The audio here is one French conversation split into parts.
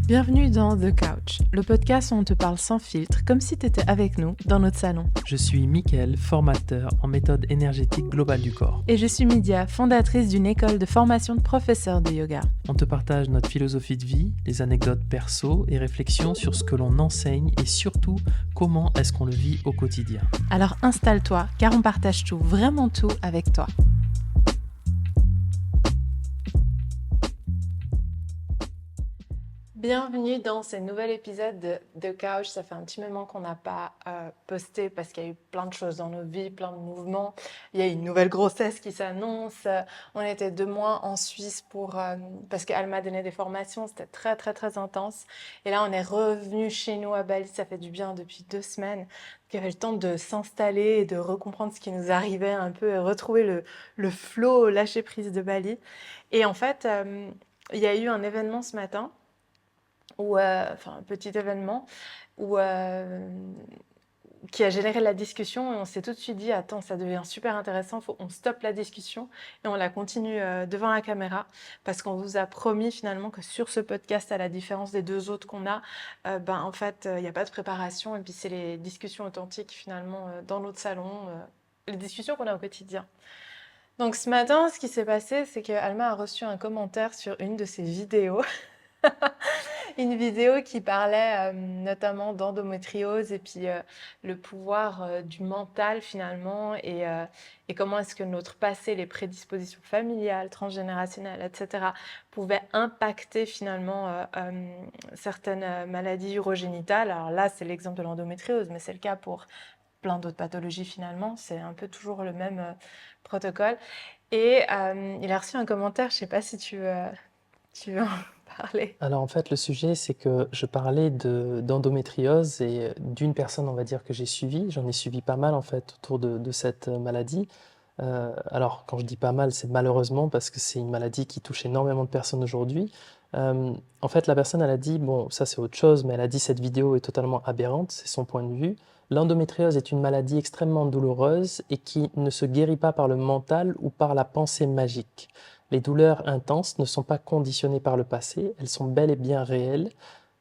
Bienvenue dans The Couch, le podcast où on te parle sans filtre, comme si tu étais avec nous dans notre salon. Je suis Mickaël, formateur en méthode énergétique globale du corps. Et je suis Mydia, fondatrice d'une école de formation de professeurs de yoga. On te partage notre philosophie de vie, les anecdotes perso et réflexions sur ce que l'on enseigne et surtout comment est-ce qu'on le vit au quotidien. Alors installe-toi, car on partage tout, vraiment tout avec toi. Bienvenue dans ce nouvel épisode de The Couch. Ça fait un petit moment qu'on n'a pas posté parce qu'il y a eu plein de choses dans nos vies, plein de mouvements. Il y a une nouvelle grossesse qui s'annonce. On était 2 mois en Suisse parce qu'Alma donnait des formations. C'était très, très, très intense. Et là, on est revenu chez nous à Bali. Ça fait du bien depuis 2 semaines. Donc, il y avait le temps de s'installer et de recomprendre ce qui nous arrivait un peu et retrouver le flow, lâcher prise de Bali. Et en fait, il y a eu un événement ce matin un petit événement où, qui a généré la discussion et on s'est tout de suite dit attends, ça devient super intéressant, on stoppe la discussion et on la continue devant la caméra parce qu'on vous a promis finalement que sur ce podcast, à la différence des 2 autres qu'on a, en fait il n'y a pas de préparation et puis c'est les discussions authentiques finalement dans notre salon, les discussions qu'on a au quotidien. Donc ce matin, ce qui s'est passé, c'est que Alma a reçu un commentaire sur une de ses vidéos. Une vidéo qui parlait notamment d'endométriose et puis le pouvoir du mental finalement et comment est-ce que notre passé, les prédispositions familiales, transgénérationnelles, etc. pouvaient impacter finalement certaines maladies urogénitales. Alors là, c'est l'exemple de l'endométriose, mais c'est le cas pour plein d'autres pathologies finalement. C'est un peu toujours le même protocole. Et il a reçu un commentaire, je ne sais pas si tu veux en parler. Alors en fait, le sujet, c'est que je parlais d'endométriose et d'une personne, on va dire, que j'ai suivie. J'en ai suivi pas mal en fait autour de cette maladie. Alors quand je dis pas mal, c'est malheureusement parce que c'est une maladie qui touche énormément de personnes aujourd'hui. En fait, la personne, elle a dit, bon, ça c'est autre chose, mais elle a dit cette vidéo est totalement aberrante, c'est son point de vue. L'endométriose est une maladie extrêmement douloureuse et qui ne se guérit pas par le mental ou par la pensée magique. Les douleurs intenses ne sont pas conditionnées par le passé, elles sont bel et bien réelles.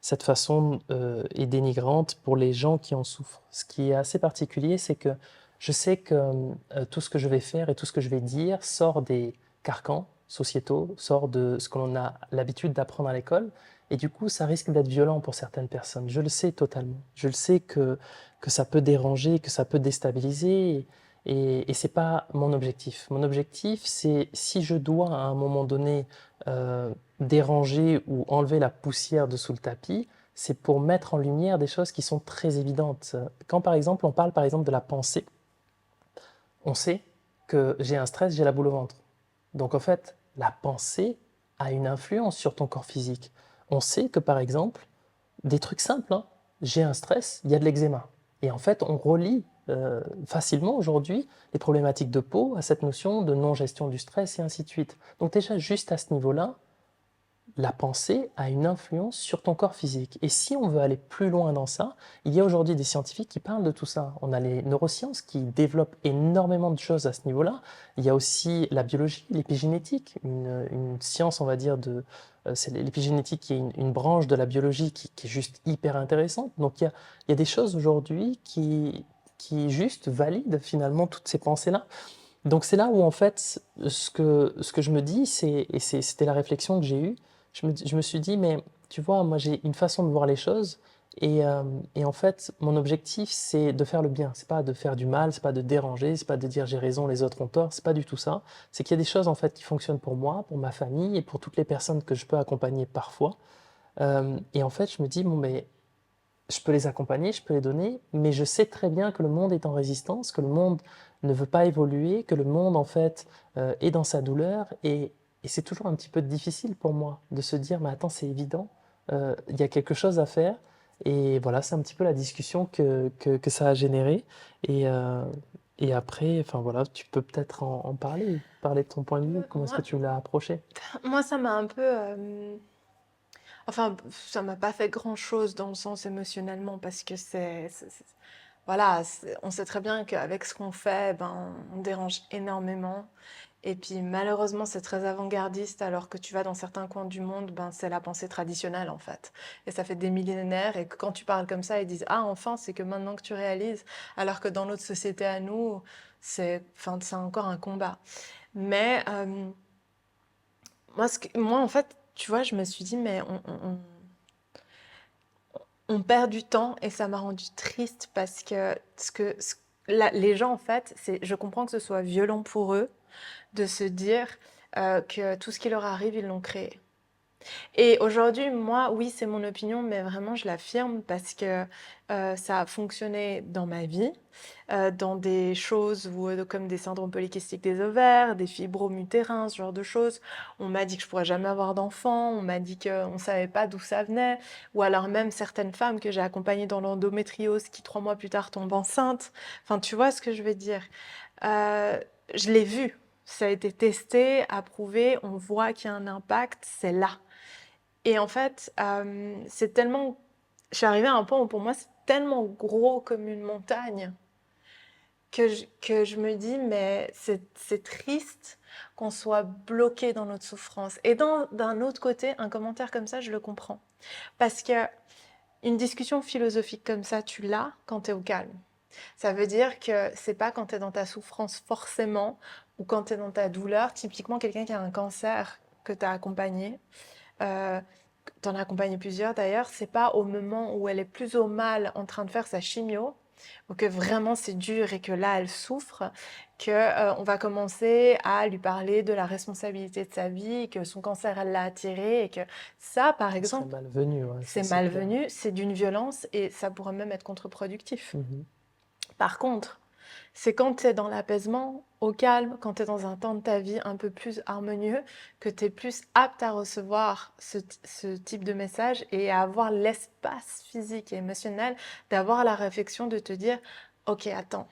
Cette façon est dénigrante pour les gens qui en souffrent. Ce qui est assez particulier, c'est que je sais que tout ce que je vais faire et tout ce que je vais dire sort des carcans sociétaux, sort de ce que l'on a l'habitude d'apprendre à l'école. Et du coup, ça risque d'être violent pour certaines personnes. Je le sais totalement. Je le sais que ça peut déranger, que ça peut déstabiliser. Et ce n'est pas mon objectif. Mon objectif, c'est si je dois à un moment donné déranger ou enlever la poussière de sous le tapis, c'est pour mettre en lumière des choses qui sont très évidentes. Quand par exemple, on parle par exemple de la pensée, on sait que j'ai un stress, j'ai la boule au ventre. Donc en fait, la pensée a une influence sur ton corps physique. On sait que par exemple, des trucs simples, hein, j'ai un stress, il y a de l'eczéma. Et en fait, on relie facilement aujourd'hui les problématiques de peau à cette notion de non-gestion du stress et ainsi de suite. Donc déjà, juste à ce niveau-là, la pensée a une influence sur ton corps physique. Et si on veut aller plus loin dans ça, il y a aujourd'hui des scientifiques qui parlent de tout ça. On a les neurosciences qui développent énormément de choses à ce niveau-là. Il y a aussi la biologie, l'épigénétique, une science, on va dire, c'est l'épigénétique qui est une branche de la biologie qui est juste hyper intéressante. Donc il y a des choses aujourd'hui qui juste valident finalement toutes ces pensées-là. Donc c'est là où en fait ce que je me dis, c'était la réflexion que j'ai eue, je me suis dit mais tu vois moi j'ai une façon de voir les choses et en fait mon objectif c'est de faire le bien, c'est pas de faire du mal, c'est pas de déranger, c'est pas de dire j'ai raison, les autres ont tort, c'est pas du tout ça, c'est qu'il y a des choses en fait qui fonctionnent pour moi, pour ma famille et pour toutes les personnes que je peux accompagner parfois. Et en fait je me dis bon mais je peux les accompagner, je peux les donner, mais je sais très bien que le monde est en résistance, que le monde ne veut pas évoluer, que le monde en fait est dans sa douleur et c'est toujours un petit peu difficile pour moi de se dire mais attends c'est évident, il y a quelque chose à faire et voilà c'est un petit peu la discussion que ça a généré et, euh, et après enfin voilà tu peux peut-être en parler, parler de ton point de vue, comment est-ce que Moi, tu l'as approché? moi, ça m'a un peu... ça m'a pas fait grand-chose dans le sens émotionnellement parce que voilà, on sait très bien qu'avec ce qu'on fait, on dérange énormément. Et puis malheureusement, c'est très avant-gardiste, alors que tu vas dans certains coins du monde, ben, c'est la pensée traditionnelle en fait. Et ça fait des millénaires, et que quand tu parles comme ça, ils disent «Ah, enfin, c'est que maintenant que tu réalises», alors que dans notre société à nous, enfin, c'est encore un combat. Mais moi, en fait, tu vois, je me suis dit, mais on perd du temps, et ça m'a rendu triste parce que, les gens, en fait, je comprends que ce soit violent pour eux de se dire que tout ce qui leur arrive, ils l'ont créé. Et aujourd'hui, moi, oui, c'est mon opinion, mais vraiment, je l'affirme parce que ça a fonctionné dans ma vie, dans des choses comme des syndromes polykystiques des ovaires, des fibromes utérins, ce genre de choses. On m'a dit que je pourrais jamais avoir d'enfant, on m'a dit qu'on ne savait pas d'où ça venait, ou alors même certaines femmes que j'ai accompagnées dans l'endométriose qui 3 mois plus tard tombent enceintes. Enfin, tu vois ce que je veux dire. Euh, je l'ai vu, ça a été testé, approuvé, on voit qu'il y a un impact, c'est là. Et en fait, c'est tellement... Je suis arrivée à un point où pour moi, c'est tellement gros comme une montagne que je me dis, mais c'est triste qu'on soit bloqué dans notre souffrance. Et d'un autre côté, un commentaire comme ça, je le comprends. Parce que une discussion philosophique comme ça, tu l'as quand tu es au calme. Ça veut dire que c'est pas quand tu es dans ta souffrance forcément, ou quand tu es dans ta douleur. Typiquement, quelqu'un qui a un cancer que tu as accompagné, euh, t'en as accompagné plusieurs d'ailleurs, c'est pas au moment où elle est plus au mal en train de faire sa chimio, ou que vraiment c'est dur et que là elle souffre, que on va commencer à lui parler de la responsabilité de sa vie, que son cancer elle l'a attiré, et que ça par Ce serait exemple malvenu, ouais, ça c'est c'est clair. malvenu, c'est d'une violence, et ça pourrait même être contre-productif. Mhm. Par contre, c'est quand tu es dans l'apaisement, au calme, quand tu es dans un temps de ta vie un peu plus harmonieux, que tu es plus apte à recevoir ce type de message, et à avoir l'espace physique et émotionnel d'avoir la réflexion de te dire, ok, attends,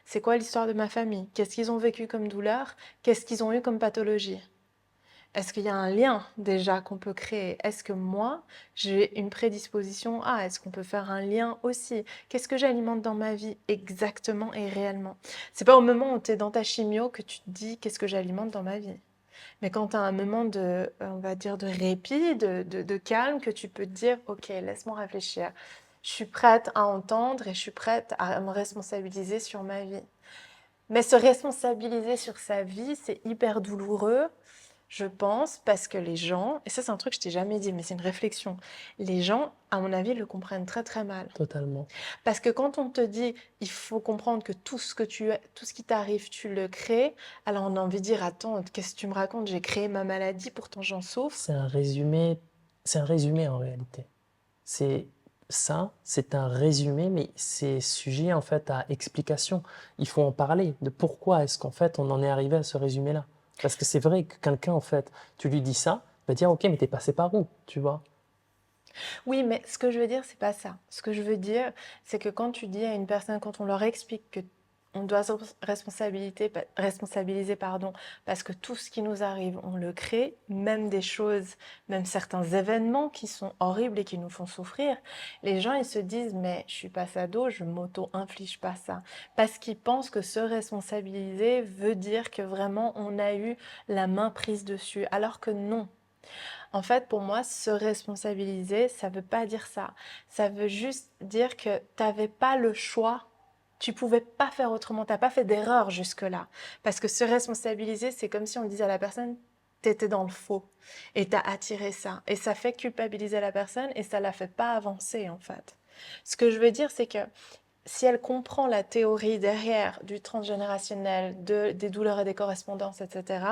c'est quoi l'histoire de ma famille? Qu'est-ce qu'ils ont vécu comme douleur? Qu'est-ce qu'ils ont eu comme pathologie? Est-ce qu'il y a un lien déjà qu'on peut créer? Est-ce que moi, j'ai une prédisposition à? Est-ce qu'on peut faire un lien aussi? Qu'est-ce que j'alimente dans ma vie exactement et réellement? C'est pas au moment où tu es dans ta chimio que tu te dis qu'est-ce que j'alimente dans ma vie. Mais quand tu as un moment de, on va dire, de répit, de calme, que tu peux te dire, ok, laisse-moi réfléchir. Je suis prête à entendre, et je suis prête à me responsabiliser sur ma vie. Mais se responsabiliser sur sa vie, c'est hyper douloureux, je pense, parce que les gens, et ça c'est un truc que je t'ai jamais dit, mais c'est une réflexion, les gens, à mon avis, le comprennent très très mal. Totalement. Parce que quand on te dit, il faut comprendre que tout ce qui t'arrive, tu le crées, alors on a envie de dire, attends, qu'est-ce que tu me racontes? J'ai créé ma maladie, pourtant j'en souffre. C'est un résumé, c'est un résumé en réalité. C'est c'est un résumé, mais c'est sujet en fait à explication. Il faut en parler de pourquoi est-ce qu'en fait on en est arrivé à ce résumé-là. Parce que c'est vrai que quelqu'un en fait, tu lui dis ça, il va dire ok, mais t'es passé par où, tu vois? Oui, mais ce que je veux dire, c'est pas ça. Ce que je veux dire, c'est que quand tu dis à une personne, quand on leur explique que on doit se responsabiliser, pardon, parce que tout ce qui nous arrive, on le crée, même des choses, même certains événements qui sont horribles et qui nous font souffrir, les gens, ils se disent, mais je suis pas sado, je m'auto-inflige pas ça. Parce qu'ils pensent que se responsabiliser veut dire que vraiment on a eu la main prise dessus, alors que non. En fait, pour moi, se responsabiliser, ça veut pas dire ça. Ça veut juste dire que tu n'avais pas le choix. Tu pouvais pas faire autrement. Tu n'as pas fait d'erreur jusque-là. Parce que se responsabiliser, c'est comme si on disait à la personne, t'étais dans le faux. Et t'as attiré ça. Et ça fait culpabiliser la personne, et ça la fait pas avancer, en fait. Ce que je veux dire, c'est que si elle comprend la théorie derrière du transgénérationnel, des douleurs et des correspondances, etc.,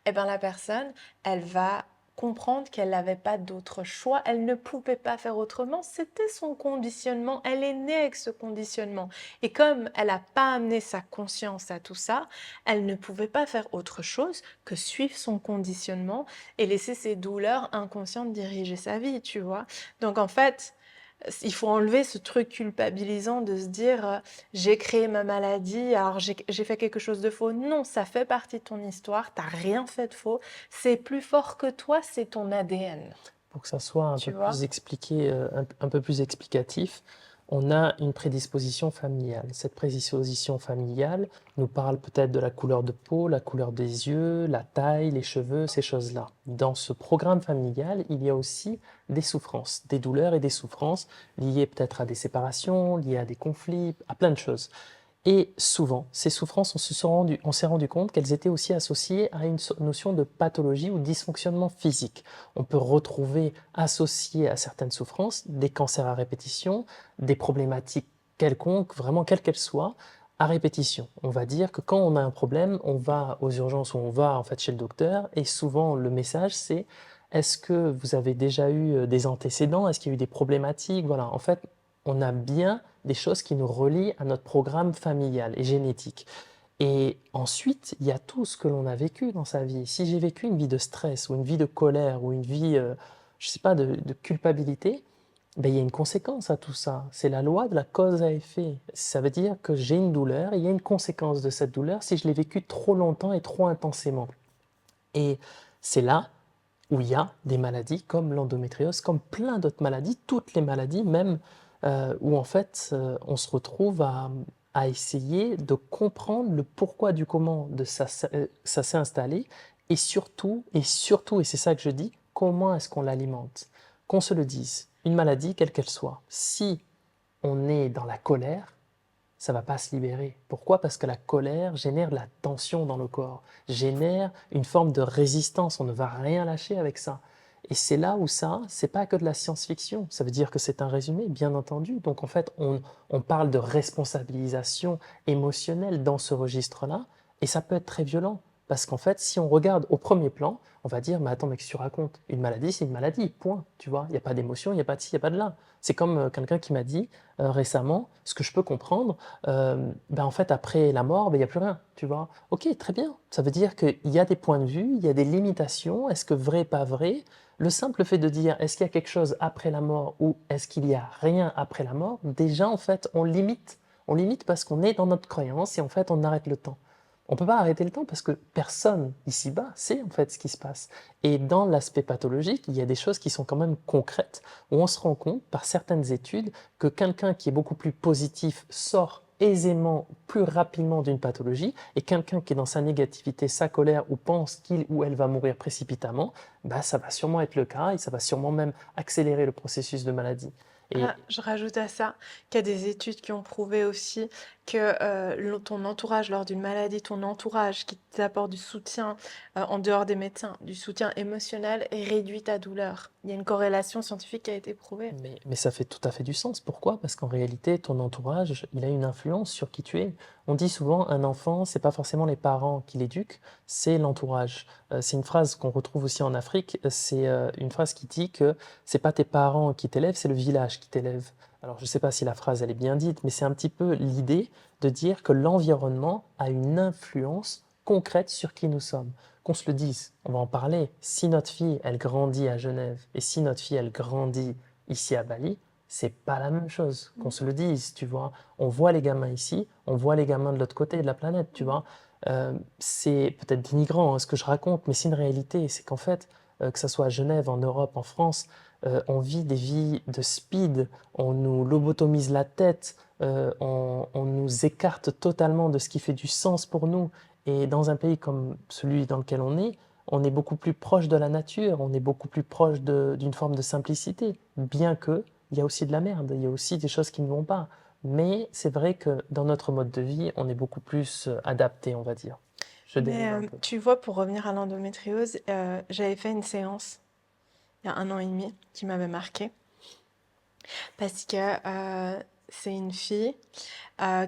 eh ben la personne, elle va comprendre qu'elle n'avait pas d'autre choix, elle ne pouvait pas faire autrement, c'était son conditionnement, elle est née avec ce conditionnement. Et comme elle n'a pas amené sa conscience à tout ça, elle ne pouvait pas faire autre chose que suivre son conditionnement et laisser ses douleurs inconscientes diriger sa vie, tu vois. Donc en fait, il faut enlever ce truc culpabilisant de se dire j'ai créé ma maladie, alors j'ai fait quelque chose de faux. Non, ça fait partie de ton histoire, t'as rien fait de faux. C'est plus fort que toi, c'est ton ADN. Pour que ça soit un Tu peu vois? plus expliqué, un peu plus explicatif, on a une prédisposition familiale. Cette prédisposition familiale nous parle peut-être de la couleur de peau, la couleur des yeux, la taille, les cheveux, ces choses-là. Dans ce programme familial, il y a aussi des souffrances, des douleurs et des souffrances liées peut-être à des séparations, liées à des conflits, à plein de choses. Et souvent, ces souffrances, on s'est rendu compte qu'elles étaient aussi associées à une notion de pathologie ou dysfonctionnement physique. On peut retrouver associé à certaines souffrances des cancers à répétition, des problématiques quelconques, vraiment quelles qu'elles soient, à répétition. On va dire que quand on a un problème, on va aux urgences ou on va en fait chez le docteur et souvent le message c'est est-ce que vous avez déjà eu des antécédents? Est-ce qu'il y a eu des problématiques? Voilà, en fait, on a bien des choses qui nous relient à notre programme familial et génétique. Et ensuite, il y a tout ce que l'on a vécu dans sa vie. Si j'ai vécu une vie de stress ou une vie de colère ou une vie, je sais pas, de culpabilité, ben, il y a une conséquence à tout ça. C'est la loi de la cause à effet. Ça veut dire que j'ai une douleur et il y a une conséquence de cette douleur si je l'ai vécue trop longtemps et trop intensément. Et c'est là où il y a des maladies comme l'endométriose, comme plein d'autres maladies, toutes les maladies même, où en fait on se retrouve à essayer de comprendre le pourquoi du comment de ça s'est installé et surtout, et c'est ça que je dis, comment est-ce qu'on l'alimente? Qu'on se le dise, une maladie quelle qu'elle soit, si on est dans la colère, ça va pas se libérer. Pourquoi? Parce que la colère génère de la tension dans le corps, génère une forme de résistance. On ne va rien lâcher avec ça. Et c'est là où ça, c'est pas que de la science-fiction. Ça veut dire que c'est un résumé, bien entendu. Donc en fait, on parle de responsabilisation émotionnelle dans ce registre-là, et ça peut être très violent. Parce qu'en fait, si on regarde au premier plan, on va dire, mais attends, mais qu'est-ce que tu racontes? Une maladie, c'est une maladie, point. Tu vois, il n'y a pas d'émotion, il n'y a pas de ci, il n'y a pas de là. C'est comme quelqu'un qui m'a dit récemment, ce que je peux comprendre, ben en fait, après la mort, ben, il n'y a plus rien, tu vois. Ok, très bien. Ça veut dire qu'il y a des points de vue, il y a des limitations. Est-ce que vrai, pas vrai? Le simple fait de dire est-ce qu'il y a quelque chose après la mort ou est-ce qu'il n'y a rien après la mort, déjà, en fait, on limite. On limite parce qu'on est dans notre croyance et en fait, on arrête le temps. On ne peut pas arrêter le temps parce que personne ici-bas sait en fait ce qui se passe. Et dans l'aspect pathologique, il y a des choses qui sont quand même concrètes où on se rend compte par certaines études que quelqu'un qui est beaucoup plus positif sort aisément, plus rapidement d'une pathologie, et quelqu'un qui est dans sa négativité, sa colère, ou pense qu'il ou elle va mourir précipitamment, bah, ça va sûrement être le cas, et ça va sûrement même accélérer le processus de maladie. Et Ah, je rajoute à ça qu'il y a des études qui ont prouvé aussi que ton entourage lors d'une maladie, ton entourage qui t'apporte du soutien en dehors des médecins, du soutien émotionnel, réduit ta douleur. Il y a une corrélation scientifique qui a été prouvée. mais ça fait tout à fait du sens. Pourquoi? Parce qu'en réalité, ton entourage, il a une influence sur qui tu es. On dit souvent, un enfant, c'est pas forcément les parents qui l'éduquent, c'est l'entourage. C'est une phrase qu'on retrouve aussi en Afrique. C'est une phrase qui dit que c'est pas tes parents qui t'élèvent, c'est le village qui t'élève. Alors, je sais pas si la phrase elle est bien dite, mais c'est un petit peu l'idée de dire que l'environnement a une influence concrète sur qui nous sommes. Qu'on se le dise, on va en parler. Si notre fille, elle grandit à Genève et si notre fille, elle grandit ici à Bali, c'est pas la même chose, qu'on se le dise, tu vois. On voit les gamins ici, on voit les gamins de l'autre côté de la planète, tu vois. C'est peut-être dénigrant hein, ce que je raconte, mais c'est une réalité. C'est qu'en fait, que ce soit à Genève, en Europe, en France, on vit des vies de speed, on nous lobotomise la tête, on nous écarte totalement de ce qui fait du sens pour nous. Et dans un pays comme celui dans lequel on est beaucoup plus proche de la nature, on est beaucoup plus proche d'une forme de simplicité, bien que il y a aussi de la merde, il y a aussi des choses qui ne vont pas. Mais c'est vrai que dans notre mode de vie, on est beaucoup plus adapté, on va dire. Je Mais dérive un peu. tu vois, pour revenir à l'endométriose, j'avais fait une séance il y a 1 an et demi qui m'avait marquée parce que c'est une fille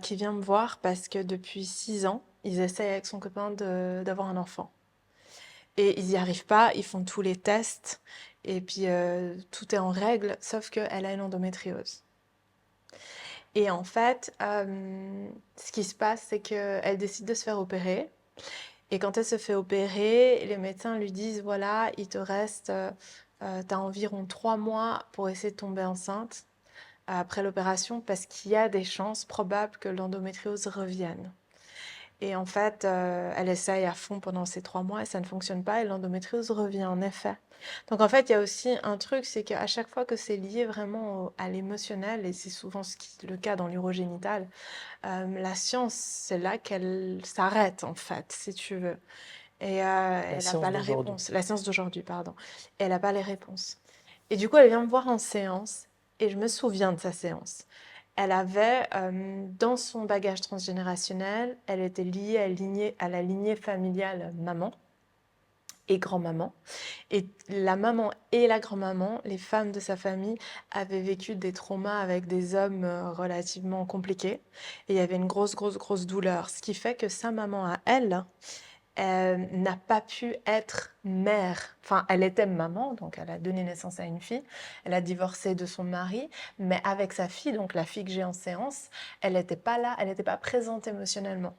qui vient me voir parce que depuis 6 ans, ils essayent avec son copain d'avoir un enfant. Et ils n'y arrivent pas, ils font tous les tests, et puis tout est en règle, sauf qu'elle a une endométriose. Et en fait, ce qui se passe, c'est qu'elle décide de se faire opérer. Et quand elle se fait opérer, les médecins lui disent, voilà, il te reste, t'as environ 3 mois pour essayer de tomber enceinte après l'opération, parce qu'il y a des chances probables que l'endométriose revienne. Et en fait, elle essaye à fond pendant ces 3 mois et ça ne fonctionne pas et l'endométriose revient en effet. Donc en fait, il y a aussi un truc, c'est qu'à chaque fois que c'est lié vraiment à l'émotionnel, et c'est souvent le cas dans l'urogénital, la science, c'est là qu'elle s'arrête en fait, si tu veux. Et La elle n'a pas science la d'aujourd'hui. réponse. La science d'aujourd'hui, pardon. Et elle n'a pas les réponses. Et du coup, elle vient me voir en séance et je me souviens de sa séance. Elle avait, dans son bagage transgénérationnel, elle était liée à la lignée familiale maman et grand-maman. Et la maman et la grand-maman, les femmes de sa famille, avaient vécu des traumas avec des hommes relativement compliqués. Et il y avait une grosse, grosse, grosse douleur. Ce qui fait que sa maman à elle, n'a pas pu être mère. Enfin, elle était maman, donc elle a donné naissance à une fille. Elle a divorcé de son mari, mais avec sa fille, donc la fille que j'ai en séance, elle n'était pas là, elle n'était pas présente émotionnellement.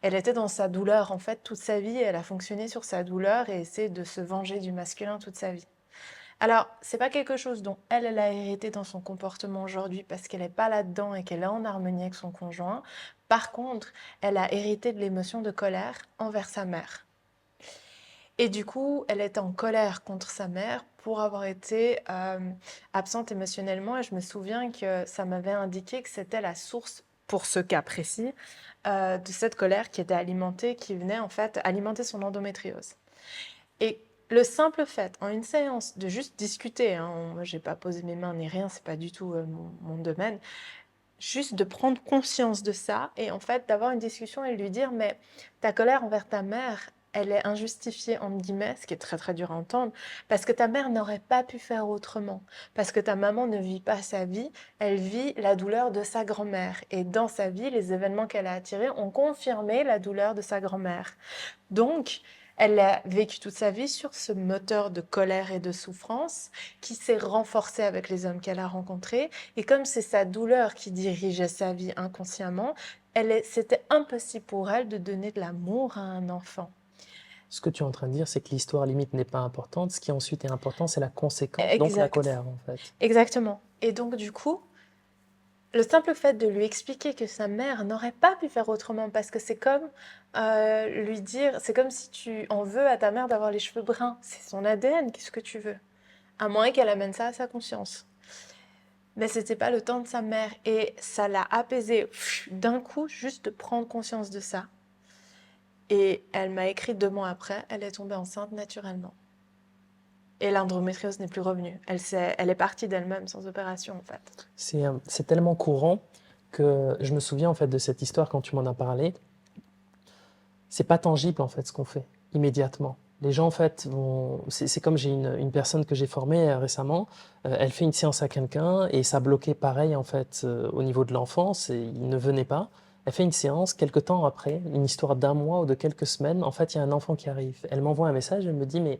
Elle était dans sa douleur, en fait, toute sa vie. Elle a fonctionné sur sa douleur et essayé de se venger du masculin toute sa vie. Alors, c'est pas quelque chose dont elle a hérité dans son comportement aujourd'hui parce qu'elle n'est pas là-dedans et qu'elle est en harmonie avec son conjoint. Par contre, elle a hérité de l'émotion de colère envers sa mère. Et du coup, elle était en colère contre sa mère pour avoir été absente émotionnellement. Et je me souviens que ça m'avait indiqué que c'était la source, pour ce cas précis, de cette colère qui était alimentée, qui venait en fait alimenter son endométriose. Et le simple fait, en une séance, de juste discuter, hein, moi j'ai pas posé mes mains ni rien, c'est pas du tout mon domaine, juste de prendre conscience de ça et en fait d'avoir une discussion et lui dire mais ta colère envers ta mère, elle est injustifiée entre guillemets, ce qui est très très dur à entendre, parce que ta mère n'aurait pas pu faire autrement, parce que ta maman ne vit pas sa vie, elle vit la douleur de sa grand-mère et dans sa vie, les événements qu'elle a attirés ont confirmé la douleur de sa grand-mère. Donc, elle a vécu toute sa vie sur ce moteur de colère et de souffrance qui s'est renforcé avec les hommes qu'elle a rencontrés. Et comme c'est sa douleur qui dirigeait sa vie inconsciemment, c'était impossible pour elle de donner de l'amour à un enfant. Ce que tu es en train de dire, c'est que l'histoire limite n'est pas importante. Ce qui ensuite est important, c'est la conséquence, donc la Exact. colère en fait. Exactement. Et donc, du coup, le simple fait de lui expliquer que sa mère n'aurait pas pu faire autrement, parce que c'est comme lui dire, c'est comme si tu en veux à ta mère d'avoir les cheveux bruns, c'est son ADN, qu'est-ce que tu veux? À moins qu'elle amène ça à sa conscience. Mais c'était pas le temps de sa mère et ça l'a apaisée d'un coup, juste de prendre conscience de ça. Et elle m'a écrit 2 mois après, elle est tombée enceinte naturellement. Et l'endométriose n'est plus revenue. Elle est partie d'elle-même sans opération en fait. C'est tellement courant que je me souviens en fait de cette histoire quand tu m'en as parlé. C'est pas tangible en fait ce qu'on fait immédiatement. Les gens en fait c'est comme j'ai une personne que j'ai formée récemment, elle fait une séance à quelqu'un et ça bloquait pareil en fait au niveau de l'enfance et il ne venait pas. Elle fait une séance, quelques temps après, une histoire d'un mois ou de quelques semaines, en fait il y a un enfant qui arrive. Elle m'envoie un message, elle me dit mais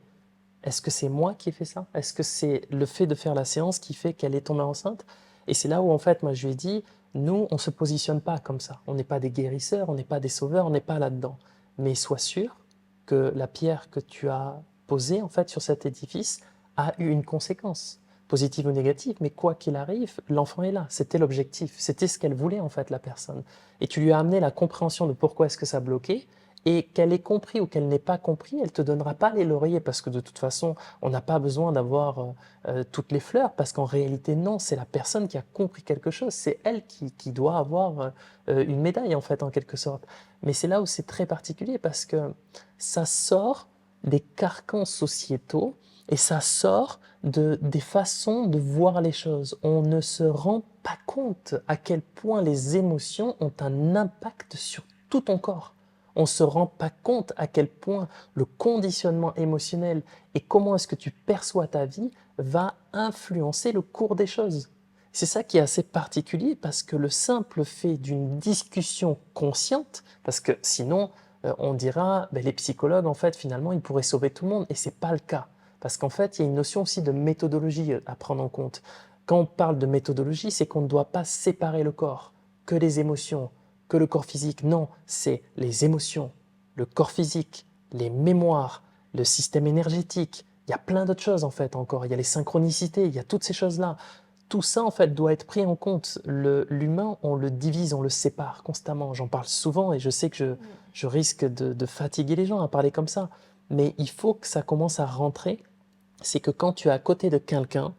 est-ce que c'est moi qui ai fait ça? Est-ce que c'est le fait de faire la séance qui fait qu'elle est tombée enceinte? Et c'est là où en fait moi je lui ai dit, nous on se positionne pas comme ça. On n'est pas des guérisseurs, on n'est pas des sauveurs, on n'est pas là-dedans. Mais sois sûr que la pierre que tu as posée en fait sur cet édifice a eu une conséquence, positive ou négative, mais quoi qu'il arrive, l'enfant est là. C'était l'objectif, c'était ce qu'elle voulait en fait la personne. Et tu lui as amené la compréhension de pourquoi est-ce que ça bloquait. Et qu'elle ait compris ou qu'elle n'ait pas compris, elle ne te donnera pas les lauriers parce que de toute façon, on n'a pas besoin d'avoir toutes les fleurs parce qu'en réalité, non, c'est la personne qui a compris quelque chose. C'est elle qui doit avoir une médaille en fait, en quelque sorte. Mais c'est là où c'est très particulier parce que ça sort des carcans sociétaux et ça sort des façons de voir les choses. On ne se rend pas compte à quel point les émotions ont un impact sur tout ton corps. On ne se rend pas compte à quel point le conditionnement émotionnel et comment est-ce que tu perçois ta vie va influencer le cours des choses. C'est ça qui est assez particulier parce que le simple fait d'une discussion consciente, parce que sinon on dira ben, les psychologues en fait finalement ils pourraient sauver tout le monde et c'est pas le cas parce qu'en fait il y a une notion aussi de méthodologie à prendre en compte. Quand on parle de méthodologie, c'est qu'on ne doit pas séparer le corps, que les émotions, que le corps physique. Non, c'est les émotions, le corps physique, les mémoires, le système énergétique. Il y a plein d'autres choses en fait encore. Il y a les synchronicités, il y a toutes ces choses-là. tout ça, en fait, doit être pris en compte. L'humain, on le divise, on le sépare constamment. J'en parle souvent et je sais que je risque de fatiguer les gens à parler comme ça. Mais il faut que ça commence à rentrer. C'est que quand tu es à côté de quelqu'un,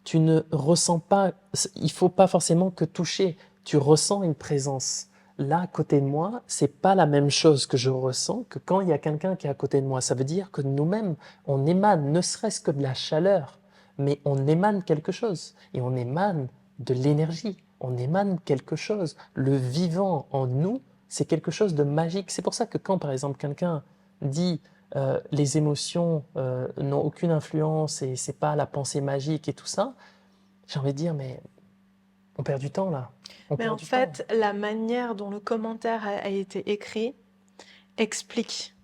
tu ne ressens pas, il faut pas forcément que toucher, tu ressens une présence. Là, à côté de moi, c'est pas la même chose que je ressens que quand il y a quelqu'un qui est à côté de moi. Ça veut dire que nous-mêmes, on émane ne serait-ce que de la chaleur, mais on émane quelque chose et on émane de l'énergie, on émane quelque chose. Le vivant en nous, c'est quelque chose de magique. C'est pour ça que quand, par exemple, quelqu'un dit les émotions n'ont aucune influence et c'est pas la pensée magique et tout ça, j'ai envie de dire, mais on perd du temps là. On Mais perd en du temps. fait, la manière dont le commentaire a été écrit explique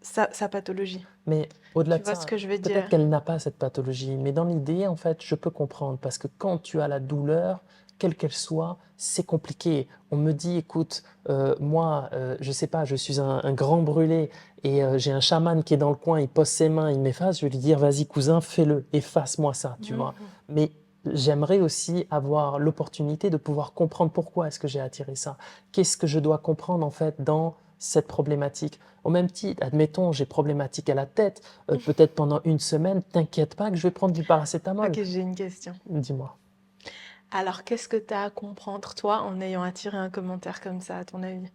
sa pathologie. Mais au-delà Tu de vois ce ça, que je veux peut-être dire? qu'elle n'a pas cette pathologie, mais dans l'idée, en fait, je peux comprendre parce que quand tu as la douleur, quelle qu'elle soit, c'est compliqué. On me dit, écoute, moi, je sais pas, je suis un grand brûlé et j'ai un chaman qui est dans le coin, il pose ses mains, il m'efface, je vais lui dire, vas-y cousin, fais-le, efface-moi ça, tu vois. Mhm. Mais j'aimerais aussi avoir l'opportunité de pouvoir comprendre pourquoi est-ce que j'ai attiré ça. Qu'est-ce que je dois comprendre en fait dans cette problématique. Au même titre, admettons, j'ai problématique à la tête, peut-être pendant une semaine, t'inquiète pas que je vais prendre du paracétamol. Ok, j'ai une question. Dis-moi. Alors, qu'est-ce que tu as à comprendre, toi, en ayant attiré un commentaire comme ça, à ton avis?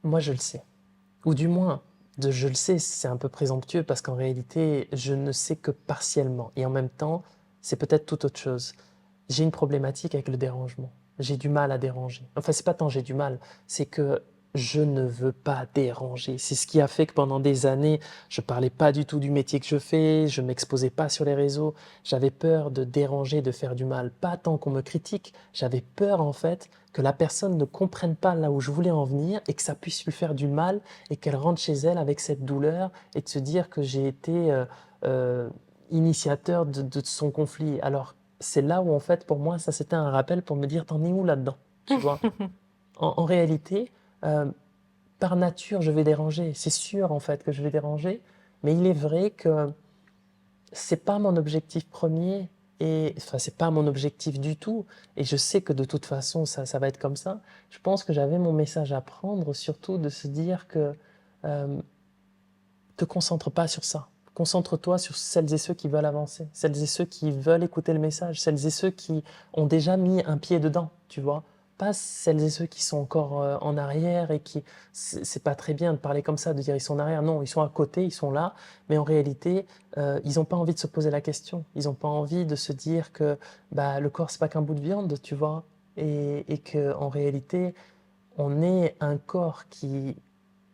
Moi, je le sais. Ou du moins, je le sais, c'est un peu présomptueux parce qu'en réalité, je ne sais que partiellement. Et en même temps, c'est peut-être tout autre chose. J'ai une problématique avec le dérangement. J'ai du mal à déranger. Enfin, c'est pas tant j'ai du mal, c'est que je ne veux pas déranger. C'est ce qui a fait que pendant des années, je parlais pas du tout du métier que je fais, je m'exposais pas sur les réseaux. J'avais peur de déranger, de faire du mal. Pas tant qu'on me critique, j'avais peur en fait que la personne ne comprenne pas là où je voulais en venir et que ça puisse lui faire du mal et qu'elle rentre chez elle avec cette douleur et de se dire que j'ai été euh, initiateur de son conflit. Alors c'est là où en fait pour moi ça c'était un rappel pour me dire t'en es où là-dedans, tu vois. En réalité, euh, par nature je vais déranger, c'est sûr en fait que je vais déranger, mais il est vrai que c'est pas mon objectif premier et enfin c'est pas mon objectif du tout et je sais que de toute façon ça va être comme ça. Je pense que j'avais mon message à prendre surtout de se dire que euh, te concentre pas sur ça. Concentre-toi sur celles et ceux qui veulent avancer, celles et ceux qui veulent écouter le message, celles et ceux qui ont déjà mis un pied dedans, tu vois. Pas celles et ceux qui sont encore en arrière et qui, c'est pas très bien de parler comme ça, de dire ils sont en arrière. Non, ils sont à côté, ils sont là, mais en réalité, ils n'ont pas envie de se poser la question. Ils n'ont pas envie de se dire que bah, le corps, c'est pas qu'un bout de viande, tu vois, et que en réalité, on est un corps qui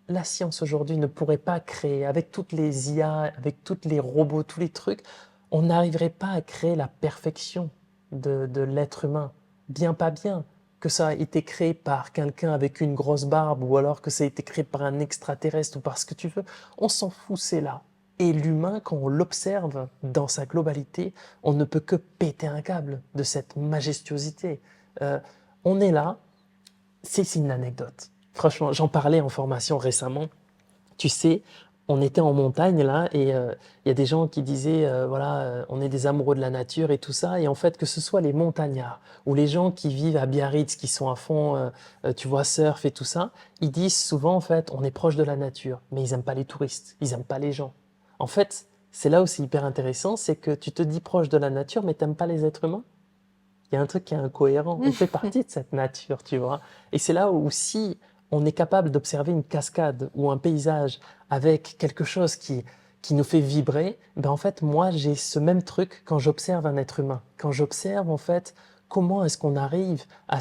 la science aujourd'hui ne pourrait pas créer, avec toutes les IA, avec tous les robots, tous les trucs, on n'arriverait pas à créer la perfection de l'être humain. Bien pas bien, que ça a été créé par quelqu'un avec une grosse barbe ou alors que ça a été créé par un extraterrestre ou par ce que tu veux. On s'en fout, c'est là. Et l'humain, quand on l'observe dans sa globalité, on ne peut que péter un câble de cette majestuosité. Euh, on est là, c'est une anecdote. Franchement, j'en parlais en formation récemment. Tu sais, on était en montagne là et il y a des gens qui disaient voilà, on est des amoureux de la nature et tout ça. Et en fait, que ce soit les montagnards ou les gens qui vivent à Biarritz, qui sont à fond, tu vois, surf et tout ça, ils disent souvent en fait, on est proche de la nature, mais ils aiment pas les touristes, ils aiment pas les gens. En fait, c'est là où c'est hyper intéressant, c'est que tu te dis proche de la nature, mais t'aimes pas les êtres humains. Il y a un truc qui est incohérent. On fait partie de cette nature, tu vois. Et c'est là où si on est capable d'observer une cascade ou un paysage avec quelque chose qui nous fait vibrer, ben en fait, moi, j'ai ce même truc quand j'observe un être humain. Quand j'observe, en fait, comment est-ce qu'on arrive à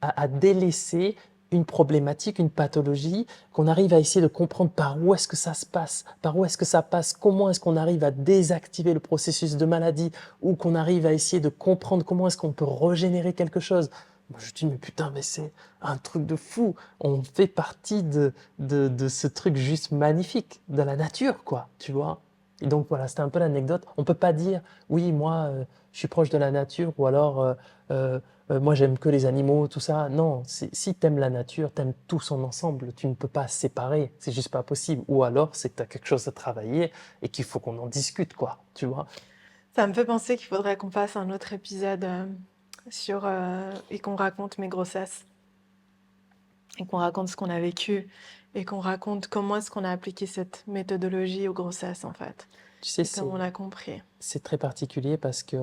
à délaisser une problématique, une pathologie, qu'on arrive à essayer de comprendre par où est-ce que ça se passe, par où est-ce que ça passe, comment est-ce qu'on arrive à désactiver le processus de maladie, ou qu'on arrive à essayer de comprendre comment est-ce qu'on peut régénérer quelque chose. Moi, je dis, mais putain, mais c'est un truc de fou. On fait partie de ce truc juste magnifique, de la nature, quoi, tu vois. Et donc, voilà, c'était un peu l'anecdote. On peut pas dire, oui, moi, je suis proche de la nature, ou alors, euh, moi, j'aime que les animaux, tout ça. Non, si t'aimes la nature, t'aimes tout son ensemble. Tu ne peux pas séparer. C'est juste pas possible. Ou alors, c'est que t'as quelque chose à travailler et qu'il faut qu'on en discute, quoi, tu vois. Ça me fait penser qu'il faudrait qu'on fasse un autre épisode sur et qu'on raconte mes grossesses et qu'on raconte ce qu'on a vécu et qu'on raconte comment est-ce qu'on a appliqué cette méthodologie aux grossesses en fait Tu sais, et comment on a compris. c'est très particulier parce que,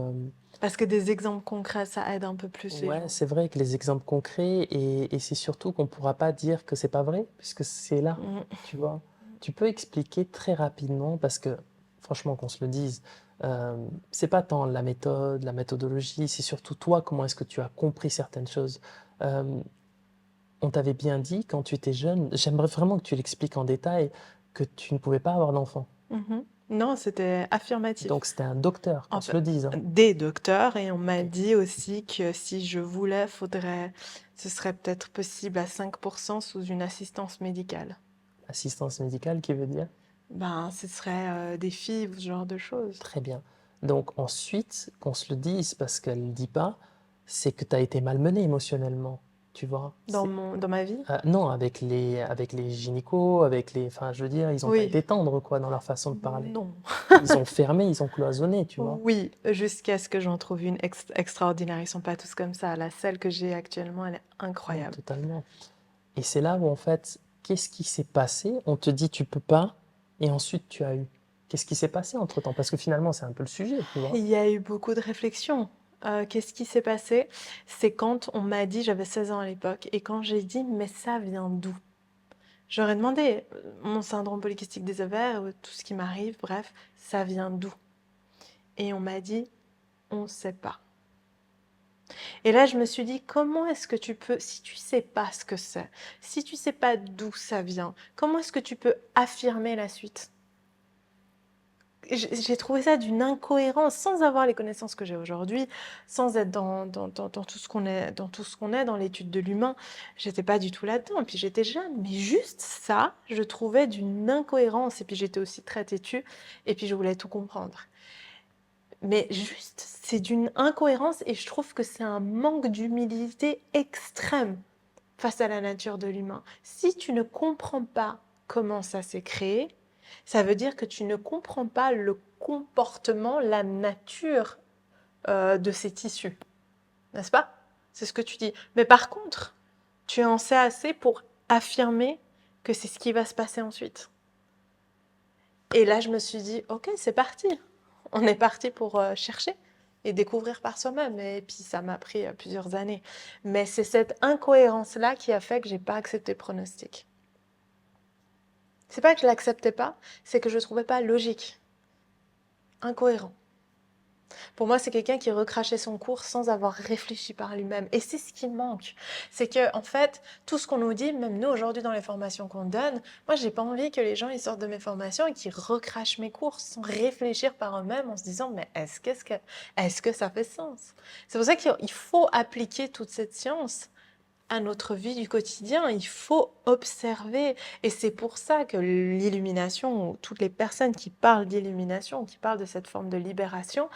Parce que des exemples concrets, ça aide un peu plus les ouais, gens. c'est vrai que les exemples concrets et c'est surtout qu'on ne pourra pas dire que c'est pas vrai puisque c'est là, Mm. tu vois. Tu peux expliquer très rapidement parce que, franchement, qu'on se le dise, c'est pas tant la méthode, la méthodologie, c'est surtout toi, comment est-ce que tu as compris certaines choses. Euh, on t'avait bien dit quand tu étais jeune, j'aimerais vraiment que tu l'expliques en détail, que tu ne pouvais pas avoir d'enfant. Mhm. Non, c'était affirmatif. Donc c'était un docteur, qu'on En se fait, le dise, hein. des docteurs, et on m'a Ok. dit aussi que si je voulais, ce serait peut-être possible à 5% sous une assistance médicale. Assistance médicale qui veut dire? Ben, ce serait des filles ou ce genre de choses. Très bien. Donc ensuite, qu'on se le dise parce qu'elle ne le dit pas, c'est que tu as été malmené émotionnellement, tu vois. Dans ma vie? Non, avec les gynécos, enfin, je veux dire, ils n'ont pas Oui. été tendres, quoi, dans leur façon de parler. Non. Ils ont fermé, ils ont cloisonné, tu vois. Oui, jusqu'à ce que j'en trouve une extraordinaire. Ils sont pas tous comme ça. La celle que j'ai actuellement, elle est Non, incroyable. totalement. Et c'est là où, en fait, qu'est-ce qui s'est passé? On te dit tu peux pas, et ensuite tu as eu. Qu'est-ce qui s'est passé entre-temps? Parce que finalement, c'est un peu le sujet, tu vois. Il y a eu beaucoup de réflexions. Qu'est-ce qui s'est passé? C'est quand on m'a dit, j'avais 16 ans à l'époque, et quand j'ai dit, mais ça vient d'où? J'aurais demandé, mon syndrome polycystique des ovaires, tout ce qui m'arrive, bref, ça vient d'où? Et on m'a dit, on ne sait pas. Et là, je me suis dit, comment est-ce que tu peux, si tu sais pas ce que c'est, si tu sais pas d'où ça vient, comment est-ce que tu peux affirmer la suite? J'ai trouvé ça d'une incohérence, sans avoir les connaissances que j'ai aujourd'hui, sans être dans tout ce qu'on est, dans l'étude de l'humain. J'étais pas du tout là-dedans. Et puis j'étais jeune, mais juste ça, je trouvais d'une incohérence. Et puis j'étais aussi très têtue. Et puis je voulais tout comprendre. Mais juste, c'est d'une incohérence et je trouve que c'est un manque d'humilité extrême face à la nature de l'humain. Si tu ne comprends pas comment ça s'est créé, ça veut dire que tu ne comprends pas le comportement, la nature de ces tissus. N'est-ce pas? C'est ce que tu dis. Mais par contre, tu en sais assez pour affirmer que c'est ce qui va se passer ensuite. Et là, je me suis dit, ok, c'est parti. On est parti pour chercher et découvrir par soi-même. Et puis, ça m'a pris plusieurs années. Mais c'est cette incohérence-là qui a fait que j'ai pas accepté le pronostic. C'est pas que je l'acceptais pas, c'est que je trouvais pas logique, incohérent. Pour moi, c'est quelqu'un qui recrachait son cours sans avoir réfléchi par lui-même. Et c'est ce qui manque. C'est que, en fait, tout ce qu'on nous dit, même nous aujourd'hui dans les formations qu'on donne, moi, j'ai pas envie que les gens ils sortent de mes formations et qu'ils recrachent mes cours sans réfléchir par eux-mêmes en se disant, mais est-ce que ça fait sens? C'est pour ça qu'il faut appliquer toute cette science à notre vie du quotidien. Il faut observer. Et c'est pour ça que l'illumination, ou toutes les personnes qui parlent d'illumination, qui parlent de cette forme de libération,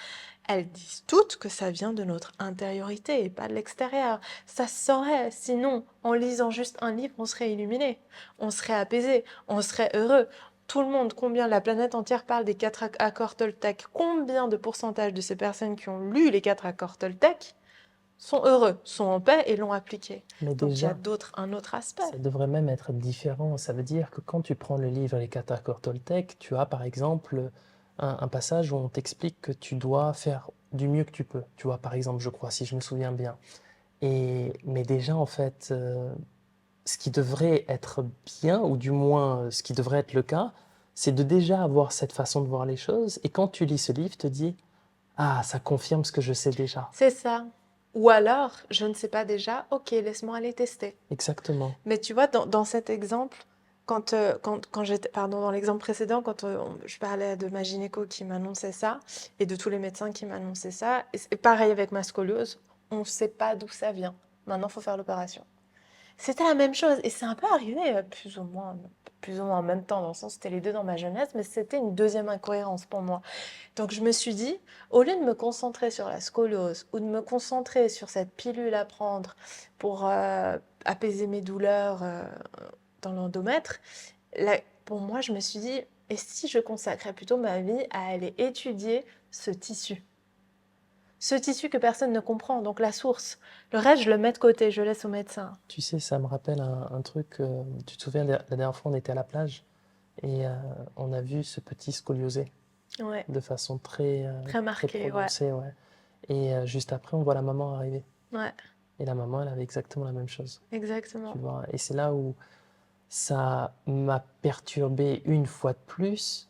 elles disent toutes que ça vient de notre intériorité et pas de l'extérieur. Ça se saurait. Sinon, en lisant juste un livre, on serait illuminé, on serait apaisé, on serait heureux. Tout le monde, combien la planète entière parle des 4 accords Toltec, combien de pourcentage de ces personnes qui ont lu les 4 accords Toltec sont heureux, sont en paix et l'ont appliqué. Mais Donc il y a déjà, un autre aspect. ça devrait même être différent. Ça veut dire que quand tu prends le livre Les quatre accords Toltec, tu as par exemple un passage où on t'explique que tu dois faire du mieux que tu peux. Tu vois, par exemple, je crois, si je me souviens bien. Mais déjà, en fait, ce qui devrait être bien, ou du moins ce qui devrait être le cas, c'est de déjà avoir cette façon de voir les choses. Et quand tu lis ce livre, te dis, ah, ça confirme ce que je sais déjà. C'est ça. Ou alors, je ne sais pas déjà, ok, laisse-moi aller tester. Exactement. Mais tu vois, dans cet exemple, quand j'étais, pardon, dans l'exemple précédent, quand je parlais de ma gynéco qui m'annonçait ça, et de tous les médecins qui m'annonçaient ça, et c'est pareil avec ma scoliose, on ne sait pas d'où ça vient. Maintenant, il faut faire l'opération. C'était la même chose, et c'est un peu arrivé plus ou moins en même temps, dans le sens c'était les deux dans ma jeunesse, mais c'était une deuxième incohérence pour moi. Donc je me suis dit, au lieu de me concentrer sur la scoliose ou de me concentrer sur cette pilule à prendre pour apaiser mes douleurs dans l'endomètre, pour moi je me suis dit, Et si je consacrais plutôt ma vie à aller étudier ce tissu? Ce tissu que personne ne comprend, donc la source. Le reste, je le mets de côté, je laisse au médecin. Tu sais, ça me rappelle un truc. Tu te souviens, la dernière fois, on était à la plage et on a vu ce petit scoliosé Ouais, de façon très, très très marqué, ouais. prononcée, ouais. Et juste après, on voit la maman arriver. Ouais, Et la maman, elle avait exactement la même chose, tu exactement. vois. Et c'est là où ça m'a perturbé une fois de plus,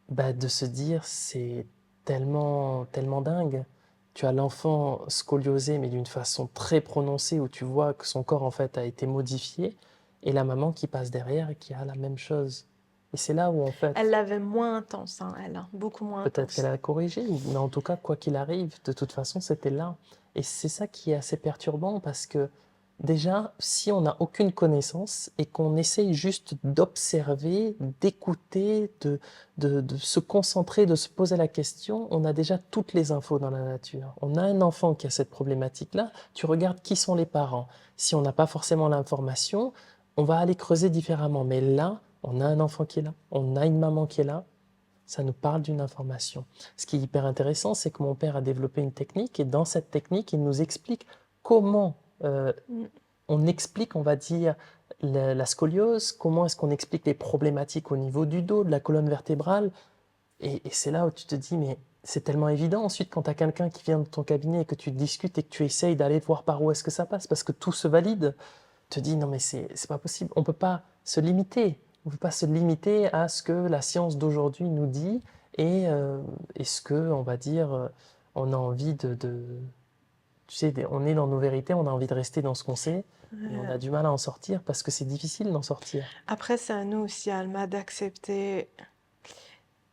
bah, de se dire, c'est tellement, tellement dingue. Tu as l'enfant scoliosé, mais d'une façon très prononcée, où tu vois que son corps, en fait, a été modifié, et la maman qui passe derrière et qui a la même chose. Et c'est là où, en Elle fait, l'avait moins intense, hein, elle, hein, beaucoup moins peut-être qu'elle intense. a corrigé, mais en tout cas, quoi qu'il arrive, de toute façon, c'était là. Et c'est ça qui est assez perturbant, parce que déjà, si on n'a aucune connaissance et qu'on essaye juste d'observer, d'écouter, de se concentrer, de se poser la question, on a déjà toutes les infos dans la nature. On a un enfant qui a cette problématique-là, tu regardes qui sont les parents. Si on n'a pas forcément l'information, on va aller creuser différemment. Mais là, on a un enfant qui est là, on a une maman qui est là, ça nous parle d'une information. Ce qui est hyper intéressant, c'est que mon père a développé une technique et dans cette technique, il nous explique comment Mm. on explique, on va dire, la scoliose, comment est-ce qu'on explique les problématiques au niveau du dos, de la colonne vertébrale. Et c'est là où tu te dis, mais c'est tellement évident ensuite quand tu as quelqu'un qui vient de ton cabinet et que tu discutes et que tu essayes d'aller voir par où est-ce que ça passe, parce que tout se valide. Tu te dis, non mais c'est pas possible, on peut pas se limiter. On ne peut pas se limiter à ce que la science d'aujourd'hui nous dit et ce que, on va dire, on a envie tu sais, on est dans nos vérités, on a envie de rester dans ce qu'on sait, et on Ouais. a du mal à en sortir parce que c'est difficile d'en sortir. Après, c'est à nous aussi, Alma, d'accepter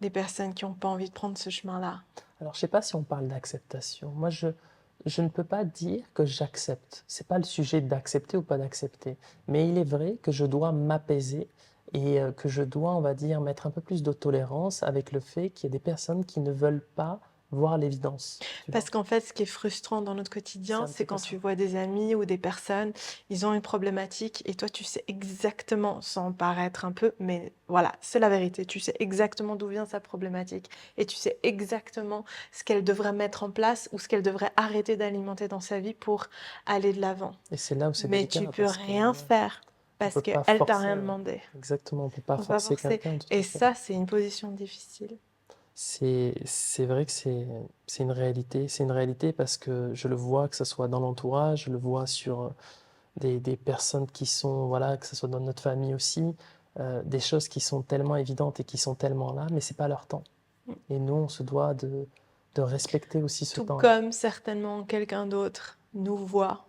les personnes qui n'ont pas envie de prendre ce chemin-là. Alors, je sais pas si on parle d'acceptation. Moi, je ne peux pas dire que j'accepte. C'est pas le sujet d'accepter ou pas d'accepter. Mais il est vrai que je dois m'apaiser et que je dois, on va dire, mettre un peu plus de tolérance avec le fait qu'il y a des personnes qui ne veulent pas voir l'évidence. Tu Parce vois? qu'en fait, ce qui est frustrant dans notre C'est quotidien, un c'est petit peu quand tu ça. vois des amis ou des personnes, ils ont une problématique et toi, tu sais exactement, sans paraître un peu, mais voilà, c'est la vérité. Tu sais exactement d'où vient sa problématique et tu sais exactement ce qu'elle devrait mettre en place ou ce qu'elle devrait arrêter d'alimenter dans sa vie pour aller de l'avant. Et c'est là où c'est Mais tu délicat peux parce que rien ouais, faire on parce peut pas qu'elle t'a forcer, rien ouais. demandé. Exactement, on peut pas On peut pas forcer forcer. quelqu'un, tout Et à fait. ça, c'est une position difficile. C'est vrai que c'est une réalité. C'est une réalité parce que je le vois, que ce soit dans l'entourage, je le vois sur des personnes qui sont, voilà, que ce soit dans notre famille aussi, des choses qui sont tellement évidentes et qui sont tellement là, mais c'est pas leur temps. Et nous, on se doit de respecter aussi ce Tout temps-là. comme certainement quelqu'un d'autre nous voit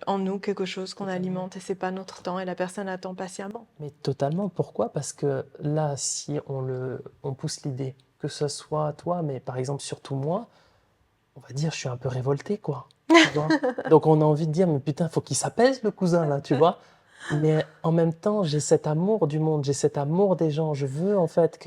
en nous quelque chose qu'on Totalement. alimente et c'est pas notre temps et la personne attend patiemment. Mais totalement. Pourquoi? Parce que là, si on pousse l'idée, que ce soit toi, mais par exemple surtout moi, on va dire, je suis un peu révolté, quoi. Tu vois? Donc on a envie de dire, mais putain, faut qu'il s'apaise, le cousin, là, tu vois? Mais en même temps, j'ai cet amour du monde, j'ai cet amour des gens. Je veux, en fait,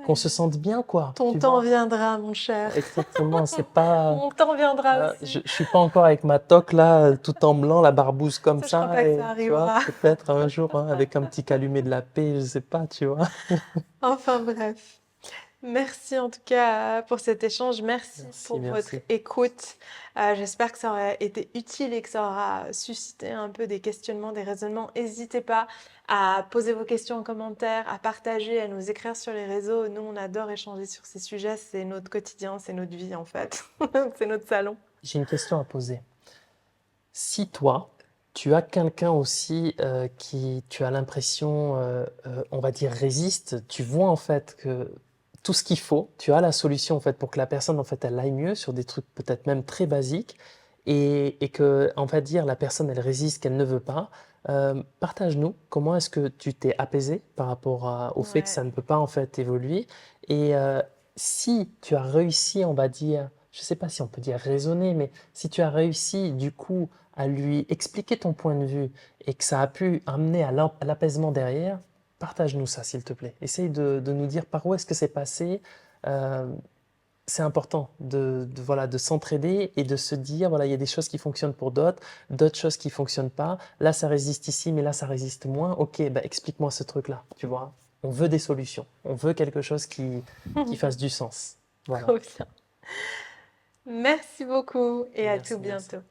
qu'on se Ouais. sente bien, quoi. Ton Tu temps vois? viendra, mon cher. Exactement. C'est pas, Mon temps viendra je, aussi. je suis pas encore avec ma toque, là, tout en blanc, la barbouze comme Ça, je crois ça, pas que ça et tu vois? arrivera. Peut-être un jour, hein, avec un petit calumet de la paix, je sais pas, tu vois? Enfin bref. Merci en tout cas pour cet échange. Merci Merci, pour votre merci. écoute. J'espère que ça aura été utile et que ça aura suscité un peu des questionnements, des raisonnements. N'hésitez pas à poser vos questions en commentaire, à partager, à nous écrire sur les réseaux. Nous, on adore échanger sur ces sujets. C'est notre quotidien, c'est notre vie en fait. C'est notre salon. J'ai une question à poser. Si toi, tu as quelqu'un aussi qui, tu as l'impression, on va dire, résiste, tu vois en fait que tout ce qu'il faut, tu as la solution en fait pour que la personne en fait elle aille mieux sur des trucs peut-être même très basiques et que on va dire la personne elle résiste, qu'elle ne veut pas. Partage-nous comment est-ce que tu t'es apaisé par rapport au fait que Ouais. ça ne peut pas en fait évoluer et si tu as réussi, on va dire, je ne sais pas si on peut dire raisonner, mais si tu as réussi du coup à lui expliquer ton point de vue et que ça a pu amener à l'apaisement derrière, partage-nous ça, s'il te plaît. Essaye de nous dire par où est-ce que c'est passé. Euh, c'est important voilà, de s'entraider et de se dire, voilà, il y a des choses qui fonctionnent pour d'autres choses qui ne fonctionnent pas. Là, ça résiste ici, mais là, ça résiste moins. Ok, bah, explique-moi ce truc-là, tu vois. on veut des solutions, on veut quelque chose qui fasse du sens. Voilà. Trop bien. Merci beaucoup et à Merci, tout merci. bientôt.